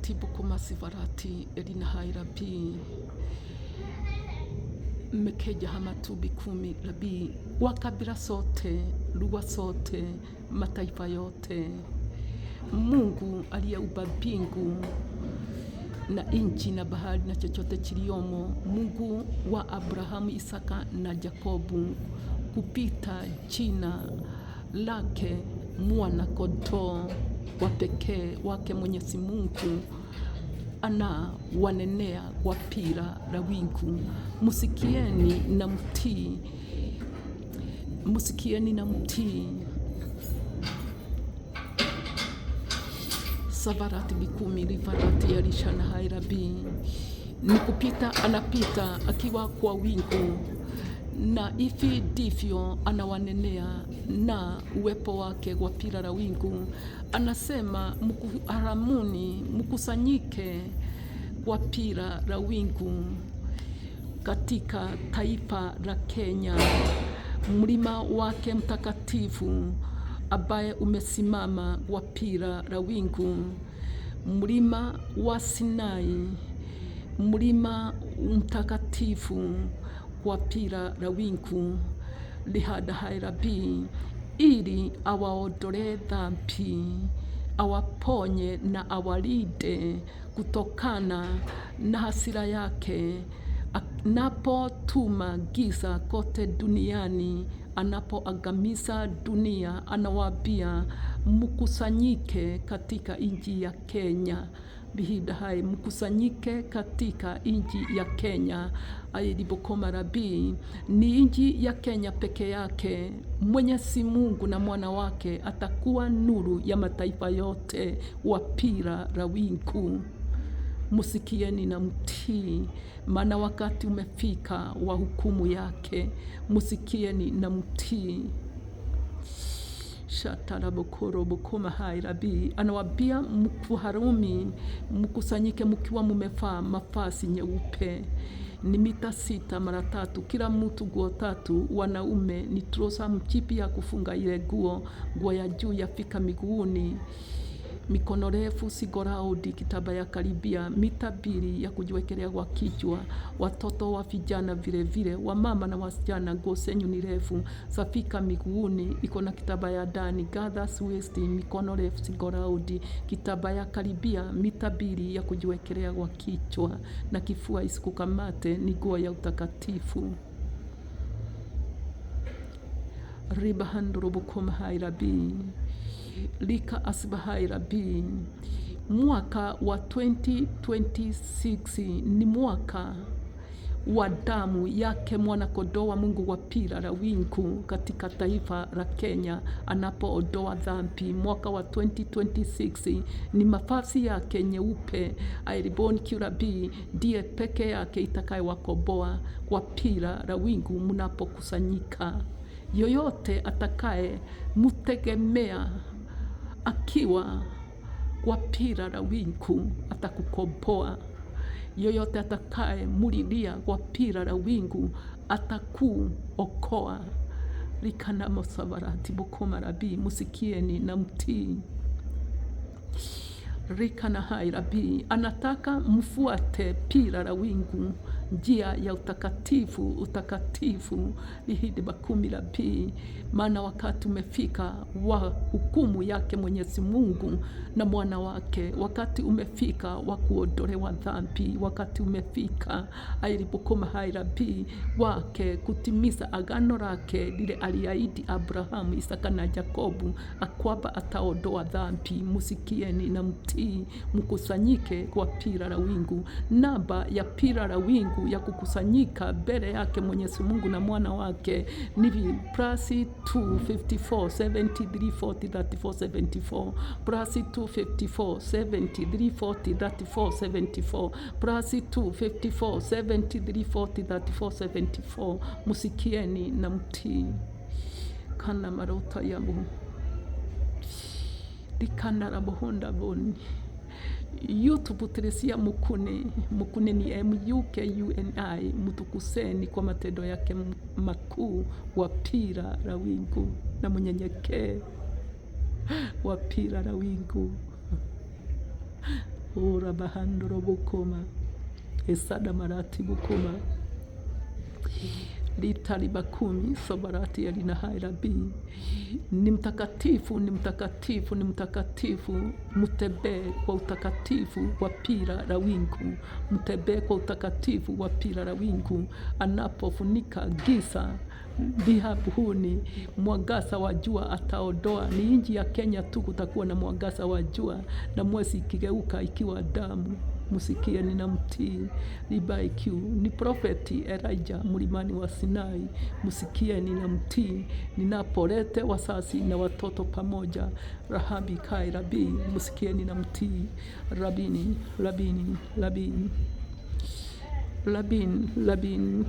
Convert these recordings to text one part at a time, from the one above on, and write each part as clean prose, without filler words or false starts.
Savarati Bukuma Sivarati Elina Hai Rabi Mekeja Hamatu Bikumi Rabi, wa kabila sote, lugha sote, mataifa yote. Mungu aliyeumba mbingu na nchi na bahari na chochote kiliomo, Mungu wa Abrahamu, Isaka na Yakobo, kupita jina lake mwana kondoo wa pekee wake Mwenyezi Mungu, ana wanenea kwa pira la wingu. Musikieni na mtii, musikieni na mtii. Savarati Bikumi Livarati Elina Hai Rabi, ni kupita, anapita akiwa kwa wingu, na hivi ndivyo anawanenea na uwepo wake kwa pira la wingu. Anasema haramuni, mkusanyike kwa pira la wingu katika taifa la Kenya, mlima wake mtakatifu ambaye umesimama kwa pira la wingu, mlima wa Sinai, mlima mtakatifu kwa pira la wingu. Lihada Hai Rabi, ili awaondolee dhambi, awaponye na awalinde kutokana na hasira yake, anapotuma giza kote duniani, anapoangamiza dunia. Anawaambia mkusanyike katika nchi ya Kenya. Bihida Hai, mkusanyike katika nchi ya Kenya. Ailibokoma Rabi, ni nchi ya Kenya peke yake Mwenyezi Mungu na mwana wake atakuwa nuru ya mataifa yote wa pira la wingu. Musikieni na mtii, maana wakati umefika wa hukumu yake. Musikieni na mtii. Shatarabokoro Bukuma Hai Rabi, anawaambia mkuharumi, mkusanyike mkiwa mumevaa mavazi nyeupe, ni mita 6 mara 3, kila mtu nguo 3. Wanaume ni trosa mchipi ya kufunga ile nguo ya juu yafika miguuni, mikono refu sigoraudi, kitaba ya karibia mita 2 ya kujiwekelea kwa kichwa. Watoto wa vijana vile vile, wa mama na wasichana, nguo zenyu ni refu safika miguuni, iko na kitaba ya ndani gathers waist, mikono refu sigoraudi, kitaba ya karibia mita 2 ya kujiwekelea kwa kichwa, na kifua isikukamate, ni nguo ya utakatifu. Ribahanduru Bukuma Hai Rabi, Lika Asbahai Rabi, mwaka wa 2026 ni mwaka wa damu yake mwana kondoo wa Mungu wa pira la wingu katika taifa la Kenya, anapoodoa dhambi. Mwaka wa 2026 ni mavazi yake nyeupe. Airiboni Kirabi ndiye peke yake itakaye wakomboa kwa pira la wingu mnapokusanyika. Yoyote atakaye mutegemea akiwa kwa pira la wingu atakukomboa. Yoyote atakaye mulilia kwa pira la wingu atakuokoa. Likana Mosavarati Bukuma Rabi, musikieni na mtii. Rikana Hai Rabi, anataka mfuate pira la wingu, njia ya utakatifu, utakatifu. Lihidi Bakumi Rabi, maana wakati umefika wa hukumu yake Mwenyezi Mungu na mwana wake. Wakati umefika wa kuondolewa dhambi. Wakati umefika Ailibokoma Hai Rabi wake kutimiza agano lake lile aliahidi Abrahamu, Isaka na Yakobo, akwamba ataondoa dhambi. Musikieni na mtii, mkusanyike kwa pira la wingu. Namba ya pira la wingu ya kukusanyika mbele yake Mwenyezi Mungu na mwana wake ni +254 73 40 34 74, +254 73 40 34 74, +254 73 40 34 74. Musikieni na mtii. Kana marota yamu likana rabohonda boni YouTube Teresia Mukune ni MUKUNI, mtukuseni kwa matendo yake makuu wa pira la wingu, na mnyenyekee wa pira la wingu. ora bahandoro bukoma esada marati bukoma litali bakumi sobarati alina hairabi. Ni mtakatifu, ni mtakatifu, ni mtakatifu. Mtembee kwa utakatifu wa pira la wingu, mtembee kwa utakatifu wa pira la wingu. Anapofunika giza dhahabuni, mwangaza wa jua ataondoa. Ni nchi ya Kenya tu kutakuwa na mwangaza wa jua, na mwezi ikigeuka ikiwa damu. Musikie ninamtii Libaikiu. Ni profeti Elijah mlimani wa Sinai. Musikie ninamtii ninapolete wazazi na watoto pamoja. Rahabi kai rabi, musikie ninamtii rabini rabini rabini rabini rabini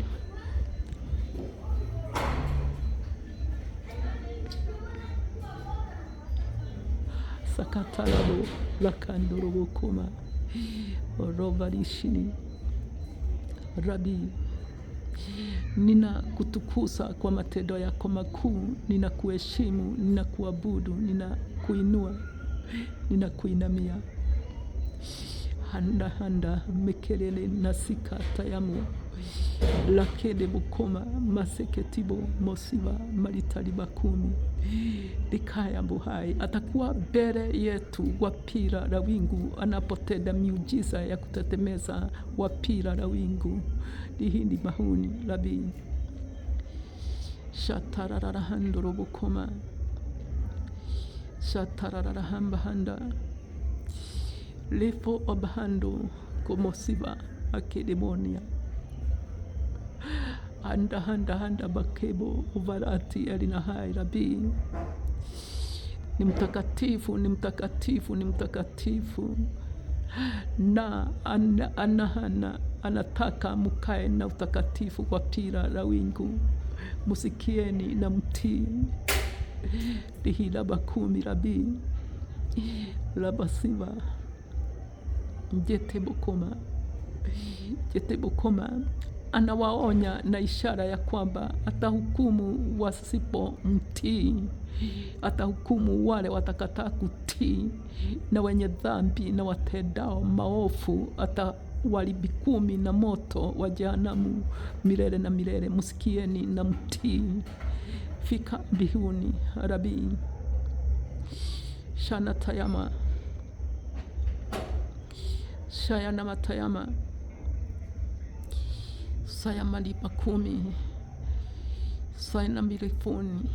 sakatarabo lakandorobo koma rovarishini rabi. Nina kutukuza kwa matendo yako makuu, nina kuheshimu, nina kuabudu, nina kuinua, nina kuinamia. Handa handa mekelele nasika tayamu lakede bukoma maseketibo mosiva malitali bakumi likaya buhai. Atakuwa mbele yetu wapira la wingu, anapotenda miujiza ya kutetemeza wapira la wingu. Lihindi mahuni labi shatararahandoro bukoma shatararahamba handa lefo obahando komosiva akedemonia handa handa handa bakebo uvarati alina hai rabi. Ni mtakatifu, ni mtakatifu, ni mtakatifu. Na anataka mukae na utakatifu kwa pira la wingu. Musikieni na mtii lihila bakumi rabi labasiva jete bukoma. Anawaonya na ishara ya kwamba atahukumu wasipo mtii, atahukumu wale watakataa kutii, na wenye dhambi na watendao maovu atawalibikumi na moto wa jehanamu milele na milele. Musikieni na mtii. Fika mbinguni rabi shana tayama shayana matayama saya malipa kumi saya milifoni.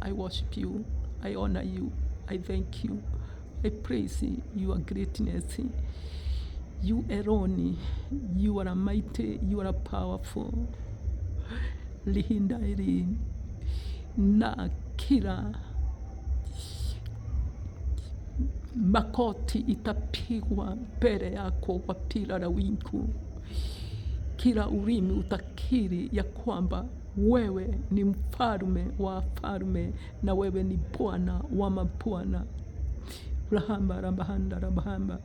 I worship you, I honor you, I thank you, I praise your greatness. You alone, you are mighty, you are powerful. Lihinda ili na kila makoti itapigwa mbele yako kwa pira la wingu. Kila ulimi utakiri ya kwamba wewe ni mfalme wa falme na wewe ni Bwana wa mabwana. Rahamba rabahanda rabahamba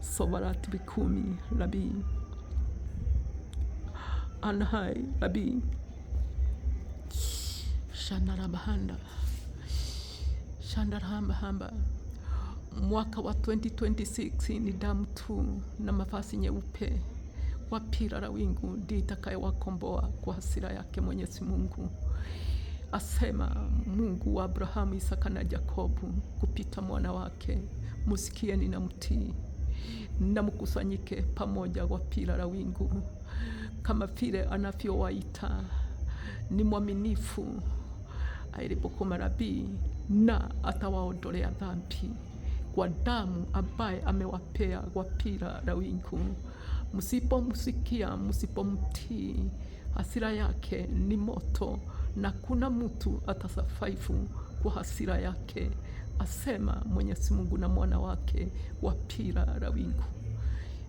sobarati bikumi rabi anhai rabi shana rabahanda shanda rahamba. Mwaka wa 2026 ni damu tu na mavazi nyeupe. Wapira la wingu ndiye itakayewakomboa kwa hasira yake Mwenyezi Mungu. Asema Mungu wa Abrahamu, Isaka na Yakobo kupita mwana wake. Musikieni na mtii na mkusanyike pamoja wapira la wingu. Kama vile anavyowaita ni mwaminifu ailipokoma rabi, na atawaondolea dhambi kwa damu ambaye amewapea wapira la wingu. Musipomsikia, musipomtii, hasira yake ni moto, na kuna mtu atasafaifu kwa hasira yake, asema Mwenyezi Mungu na mwana wake wapira la wingu.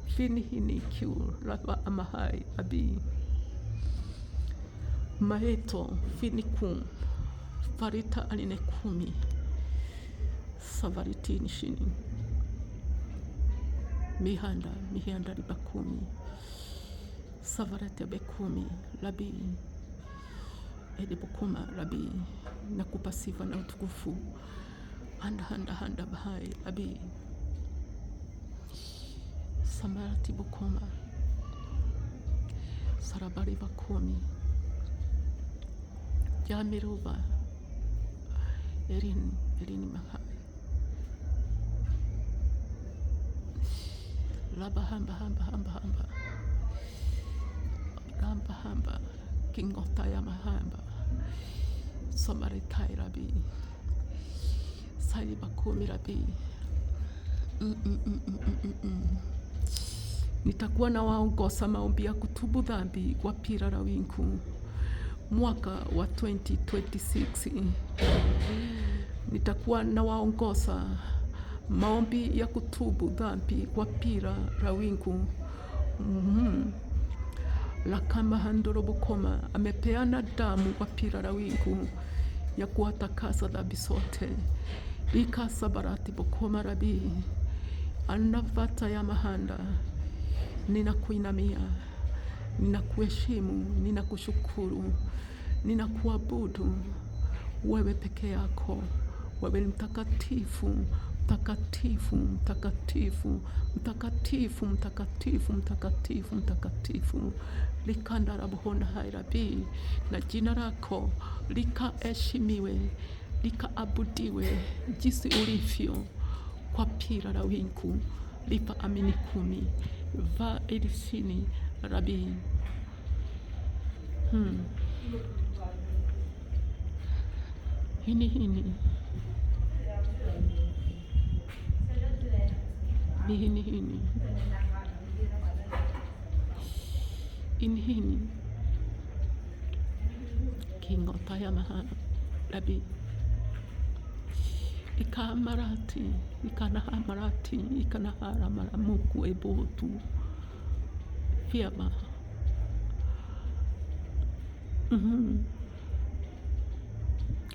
Fini hini kiu lava amahai abi maeto finikum farita aline kumi savaritini shini mihanda riba kumi savarete bekumi labi edibukuma labi nakupa sifa na utukufu handa bahai labi samarati bokoma sarabari bakomi Jamiruba Erin Mahai Labahamba Hamba Rambahamba King of Tayamahamba Samaritai Rabi Saibakomi Rabi. Nitakuwa na waongoza maombi ya kutubu dhambi kwa Pira Rawinku mwaka wa 2026. Nitakuwa na waongoza maombi ya kutubu dhambi kwa Pira Rawinku. Lakama Handoro Bokoma amepeana damu kwa Pira Rawinku ya kuwatakasa dhambi zote. Lika sabarati Bokoma Rabi Anavata ya mahanda. Ninakuinamia, ninakuheshimu, ninakushukuru, ninakuabudu. Wewe peke yako, wewe ni mtakatifu, mtakatifu, mtakatifu, mtakatifu, mtakatifu, mtakatifu, mtakatifu. Likanda rabuhona hairabi, na jina lako likaheshimiwe, likaabudiwe jinsi ulivyo kwa Pira Rawinku. Lipa amini 10 va elisini Rabi. Hini Hini King of Tayamahana Rabi. Ikamarati, ikanahamarati, ikanahara maramuku ebotu fiama.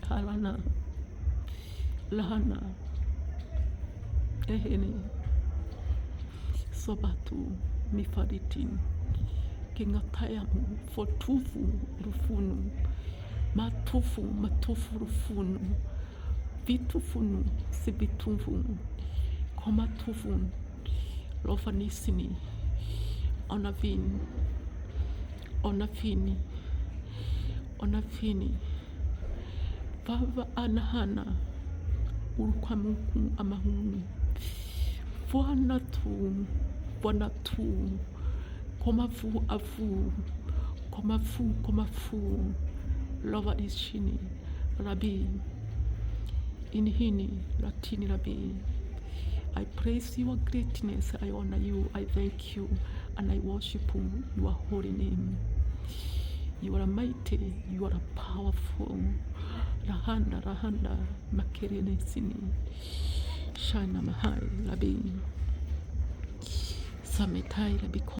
Halana, lahana, ehene, sobatu, mifaritin, kingatayamu, fotufu, rufunu, matufu, rufunu, vitufunu, sibitufunu, komatufunu, lofanisini, onafini, vava anahana, urukwamuku amahuni, vuanatu, komafu, lova ishini, Rabi. Inhini Latini Rabi. I praise your greatness, I honor you, I thank you, and I worship your holy name. You are mighty, you are powerful. Rahanda, Makerenesini, Shana Mahai, Rabi. Sametai Rabi.